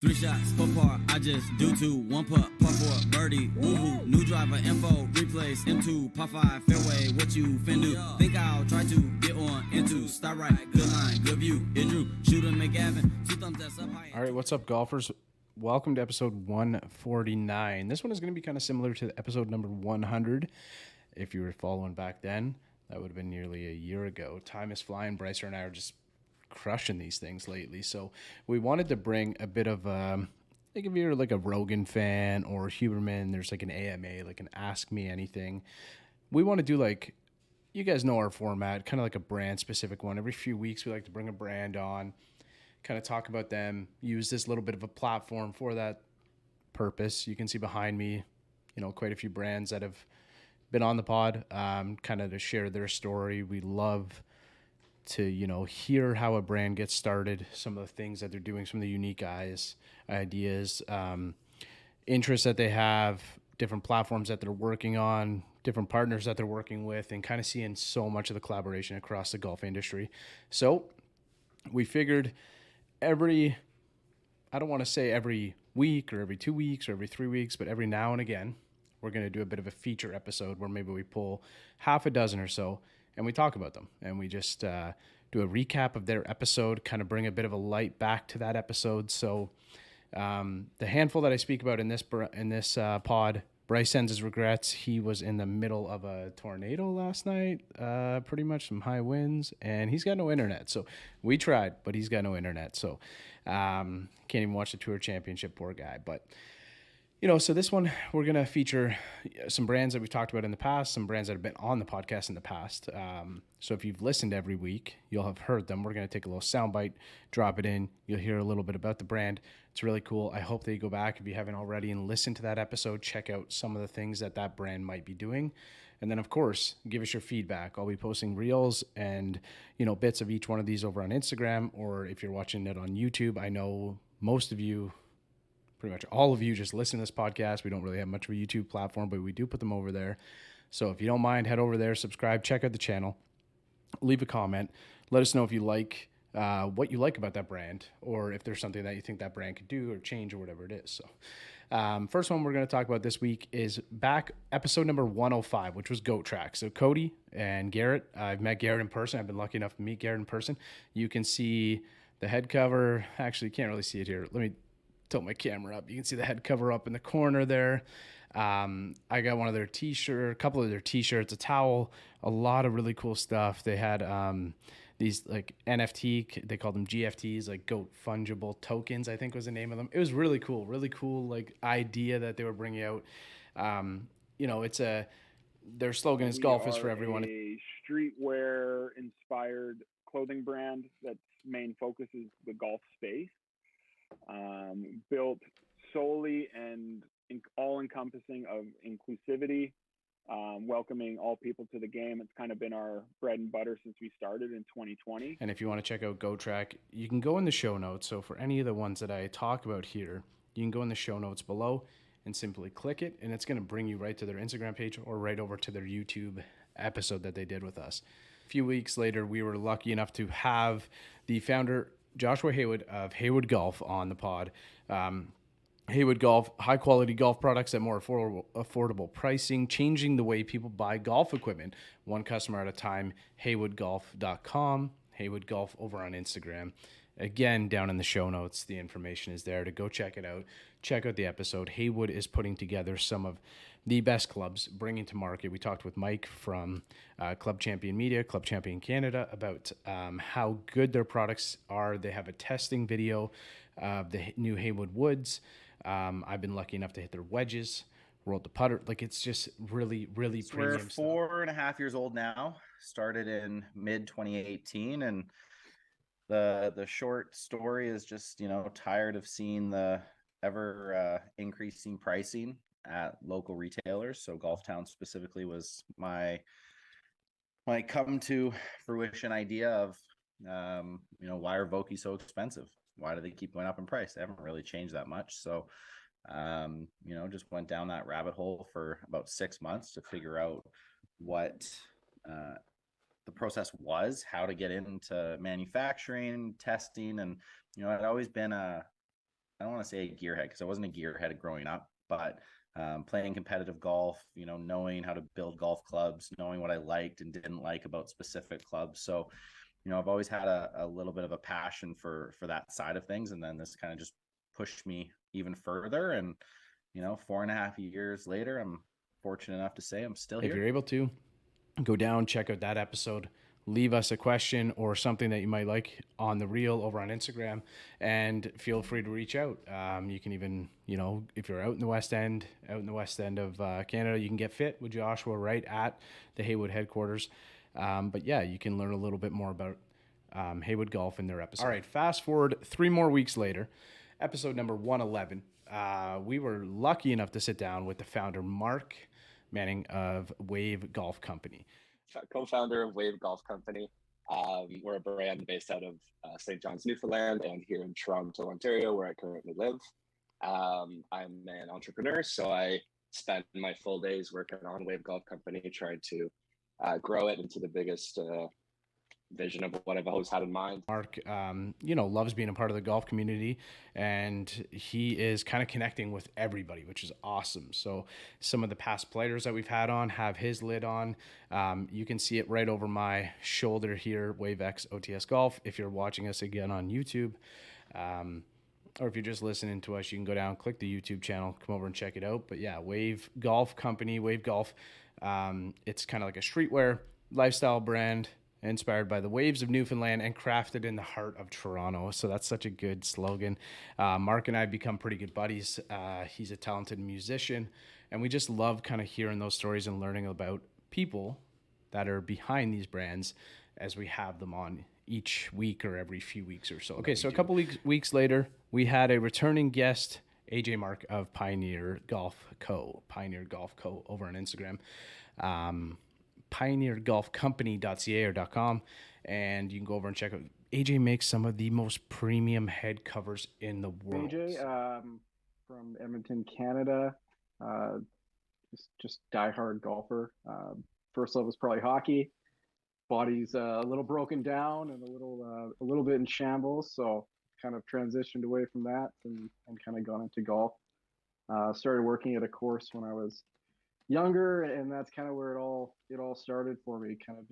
Three shots, four par, I just do two. One putt, par four, birdie, woohoo. New driver, info, replace, M2, par five, fairway, what you fin do? Think I'll try to get on into. Start right, good line, good view, it drew. Shooter McGavin, two thumbs that's up high. All right, what's up, golfers? Welcome to episode 149. This one is going to be kind of similar to episode number 100. If you were following back then, that would have been nearly a year ago. Time is flying. Brycer and I are just crushing these things lately. So we wanted to bring a bit of, like if you're like a Rogan fan or Huberman, there's like an AMA, like an Ask Me Anything. We want to do like, you guys know our format, kind of like a brand specific one. Every few weeks, we like to bring a brand on, kind of talk about them, use this little bit of a platform for that purpose. You can see behind me, quite a few brands that have been on the pod, kind of to share their story. We love to, hear how a brand gets started, some of the things that they're doing, some of the unique ideas, interests that they have, different platforms that they're working on, different partners that they're working with, and kind of seeing so much of the collaboration across the golf industry. So we figured I don't want to say every week or every 2 weeks or every 3 weeks, but every now and again, we're going to do a bit of a feature episode where maybe we pull half a dozen or so and we talk about them. And we just do a recap of their episode, kind of bring a bit of a light back to that episode. So the handful that I speak about in this pod, Bryce sends his regrets. He was in the middle of a tornado last night, pretty much some high winds, and he's got no internet. So we tried, but he's got no internet. So can't even watch the Tour Championship, poor guy. But, so this one, we're going to feature some brands that we've talked about in the past, some brands that have been on the podcast in the past. So if you've listened every week, you'll have heard them. We're going to take a little soundbite, drop it in. You'll hear a little bit about the brand. It's really cool. I hope that you go back, if you haven't already, and listen to that episode. Check out some of the things that brand might be doing. And then, of course, give us your feedback. I'll be posting reels and, bits of each one of these over on Instagram, or if you're watching it on YouTube. I know most of you, pretty much all of you, just listen to this podcast. We don't really have much of a YouTube platform, but we do put them over there. So if you don't mind, head over there, subscribe, check out the channel, leave a comment. Let us know if you like what you like about that brand, or if there's something that you think that brand could do or change or whatever it is. So first one we're going to talk about this week is back episode number 105, which was Goat Track. So Cody and Garrett, I've met Garrett in person. I've been lucky enough to meet Garrett in person. You can see the head cover. Actually, you can't really see it here. Let me tilt my camera up. You can see the head cover up in the corner there. I got one of their a couple of their t-shirts, a towel, a lot of really cool stuff. They had these like NFT, they called them GFTs, like goat fungible tokens, I think was the name of them. It was really cool like idea that they were bringing out. Their slogan is golf is for everyone. A streetwear inspired clothing brand that's main focus is the golf space. Built solely and all encompassing of inclusivity, welcoming all people to the game. It's kind of been our bread and butter since we started in 2020. And if you want to check out Go Track, you can go in the show notes. So for any of the ones that I talk about here, you can go in the show notes below and simply click it, and it's going to bring you right to their Instagram page or right over to their YouTube episode that they did with us. A few weeks later, we were lucky enough to have the founder, Joshua Haywood of Haywood Golf, on the pod. Haywood Golf, high quality golf products at more affordable pricing, changing the way people buy golf equipment, one customer at a time. HaywoodGolf.com, Haywood Golf over on Instagram. Again, down in the show notes, the information is there to go check it out. Check out the episode. Haywood is putting together some of the best clubs, bringing to market. We talked with Mike from Club Champion Media, Club Champion Canada, about how good their products are. They have a testing video of the new Haywood Woods. I've been lucky enough to hit their wedges, rolled the putter. Like, it's just really, really premium stuff. We're 4.5 years old now. Started in mid 2018, and the short story is just, tired of seeing the ever increasing pricing at local retailers. So Golf Town specifically was my come to fruition idea of, why are Vokey so expensive? Why do they keep going up in price? They haven't really changed that much. So, just went down that rabbit hole for about 6 months to figure out what the process was, how to get into manufacturing, testing. And, I'd always been a I don't want to say a gearhead because I wasn't a gearhead growing up, but playing competitive golf, knowing how to build golf clubs, knowing what I liked and didn't like about specific clubs. So, I've always had a little bit of a passion for that side of things. And then this kind of just pushed me even further. And, 4.5 years later, I'm fortunate enough to say I'm still here. If you're able to, go down, check out that episode, leave us a question or something that you might like on the reel over on Instagram, and feel free to reach out. You can even, if you're out in the West End of Canada, you can get fit with Joshua right at the Haywood headquarters. But yeah, you can learn a little bit more about Haywood Golf in their episode. All right, fast forward 3 more weeks later, episode number 111. We were lucky enough to sit down with the founder, Mark Manning of Wave Golf Company. Co-founder of Wave Golf Company. We're a brand based out of St. John's, Newfoundland, and here in Toronto, Ontario, where I currently live. I'm an entrepreneur, so I spend my full days working on Wave Golf Company, trying to grow it into the biggest vision of what I've always had in mind. Mark, loves being a part of the golf community, and he is kind of connecting with everybody, which is awesome. So some of the past players that we've had on have his lid on. You can see it right over my shoulder here, WaveX OTS Golf. If you're watching us again on YouTube, or if you're just listening to us, you can go down, click the YouTube channel, come over and check it out. But yeah, Wave Golf Company, Wave Golf. It's kind of like a streetwear lifestyle brand, inspired by the waves of Newfoundland and crafted in the heart of Toronto. So that's such a good slogan. Mark and I have become pretty good buddies. He's a talented musician, and we just love kind of hearing those stories and learning about people that are behind these brands as we have them on each week or every few weeks or so. Okay, so a couple weeks later, we had a returning guest, AJ Mark of Pioneer Golf Co. over on Instagram. pioneergolfcompany.ca or .com, and you can go over and check out. AJ makes some of the most premium head covers in the world. AJ from Edmonton, Canada, just diehard golfer. First love was probably hockey. Body's a little broken down and a little bit in shambles, so kind of transitioned away from that and kind of gone into golf. Started working at a course when I was younger, and that's kind of where it all started for me. Kind of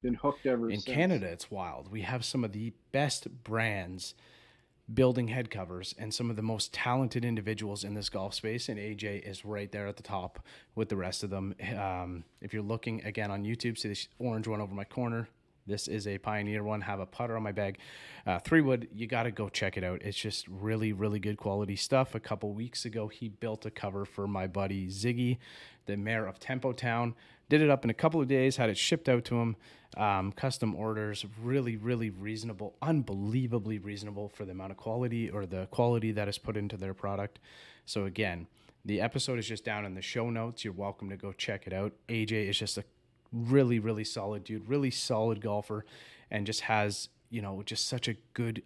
been hooked ever since. In Canada, it's wild. We have some of the best brands building head covers and some of the most talented individuals in this golf space, and AJ is right there at the top with the rest of them. If you're looking again on YouTube, see this orange one over my corner. This is a Pioneer one. Have a putter on my bag. 3-wood, you got to go check it out. It's just really, really good quality stuff. A couple weeks ago, he built a cover for my buddy Ziggy, the mayor of Tempo Town. Did it up in a couple of days, had it shipped out to him. Custom orders, really, really reasonable, unbelievably reasonable for the amount of quality or the quality that is put into their product. So again, the episode is just down in the show notes. You're welcome to go check it out. AJ is just a really, really solid dude, really solid golfer, and just has, just such a good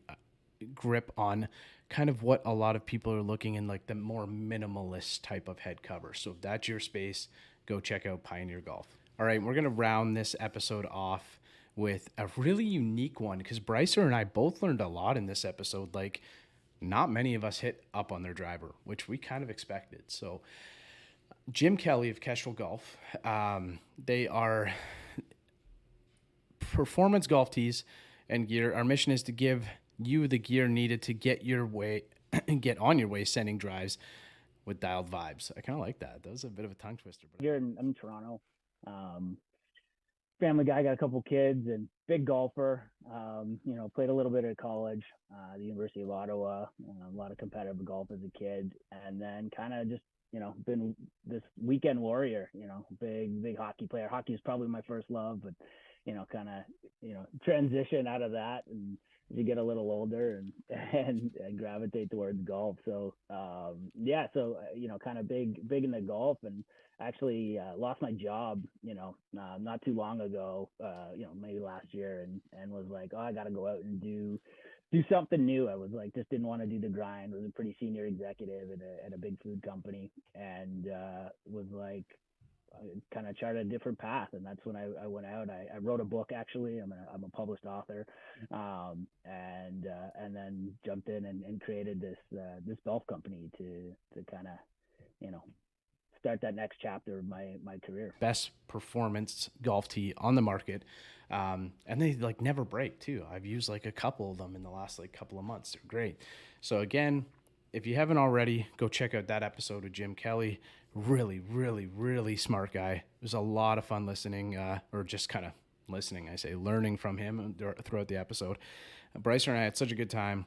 grip on kind of what a lot of people are looking in, like the more minimalist type of head cover. So if that's your space, go check out Pioneer Golf. All right, we're going to round this episode off with a really unique one because Brycer and I both learned a lot in this episode. Like, not many of us hit up on their driver, which we kind of expected. So Jim Kelly of Kestrel Golf, they are performance golf tees and gear. Our mission is to give you the gear needed to get on your way sending drives with dialed vibes. I kind of like that. That was a bit of a tongue twister. But I'm in Toronto. Family guy, got a couple kids, and big golfer. Played a little bit at college, the University of Ottawa. A lot of competitive golf as a kid, and then kind of just been this weekend warrior. Big hockey player. Hockey is probably my first love, but transition out of that and as you get a little older and gravitate towards golf. So kind of big into golf, and actually lost my job not too long ago, maybe last year, and was like, oh, I got to go out and do something new. I was like, just didn't want to do the grind. Was a pretty senior executive at a big food company, and was like, kind of charted a different path. And that's when I went out. I wrote a book, actually. I'm a published author, and then jumped in and created this golf company to kind of, you know, start that next chapter of my career. Best performance golf tee on the market. And they like never break too. I've used like a couple of them in the last like couple of months. They're great. So again, if you haven't already, go check out that episode with Jim Kelly. Really, really, really smart guy. It was a lot of fun listening, or just kind of listening, I say, learning from him throughout the episode. Bryce and I had such a good time.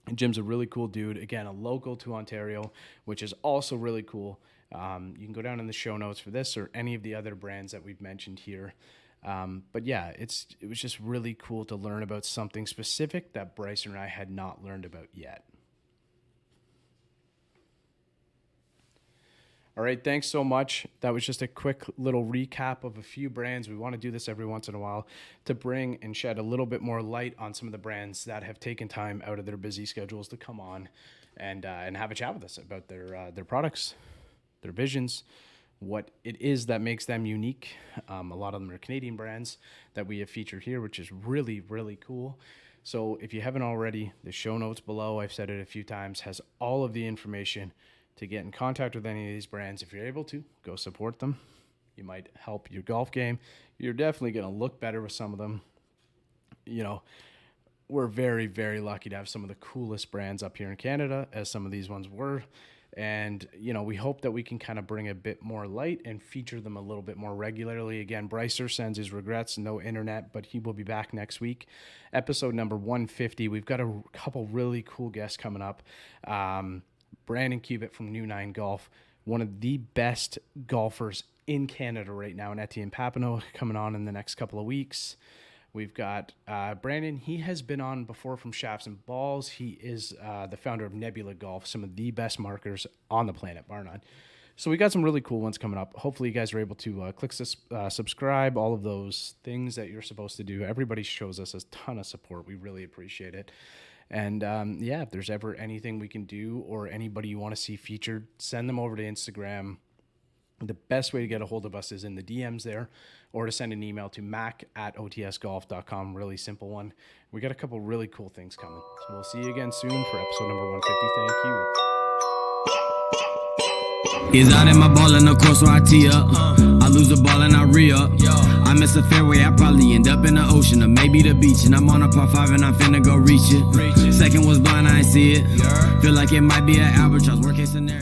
And Jim's a really cool dude. Again, a local to Ontario, which is also really cool. You can go down in the show notes for this or any of the other brands that we've mentioned here. But yeah, it was just really cool to learn about something specific that Bryce and I had not learned about yet. All right, thanks so much. That was just a quick little recap of a few brands. We want to do this every once in a while to bring and shed a little bit more light on some of the brands that have taken time out of their busy schedules to come on and have a chat with us about their products, their visions, what it is that makes them unique. A lot of them are Canadian brands that we have featured here, which is really, really cool. So if you haven't already, the show notes below, I've said it a few times, has all of the information to get in contact with any of these brands. If you're able to, go support them. You might help your golf game. You're definitely going to look better with some of them. You know, we're very, very lucky to have some of the coolest brands up here in Canada, as some of these ones were. And, you know, we hope that we can kind of bring a bit more light and feature them a little bit more regularly. Again, Brycer sends his regrets, no internet, but he will be back next week. Episode number 150. We've got a couple really cool guests coming up. Brandon Cubitt from New Nine Golf, one of the best golfers in Canada right now, and Etienne Papineau coming on in the next couple of weeks. We've got Brandon. He has been on before from Shafts and Balls. He is the founder of Nebula Golf, some of the best markers on the planet, bar none. So we got some really cool ones coming up. Hopefully you guys are able to click subscribe, all of those things that you're supposed to do. Everybody shows us a ton of support. We really appreciate it. And yeah, if there's ever anything we can do or anybody you want to see featured, send them over to Instagram. The best way to get a hold of us is in the DMs there, or to send an email to mac@otsgolf.com. Really simple one. We got a couple really cool things coming. So we'll see you again soon for episode number 150. Thank you. Is out in my ball in the course where I tee up. I lose a ball and I re-up. I miss a fairway, I probably end up in the ocean or maybe the beach. And I'm on a par 5 and I'm finna go reach it. Second was blind, I ain't see it. Feel like it might be an albatross, worst case scenario.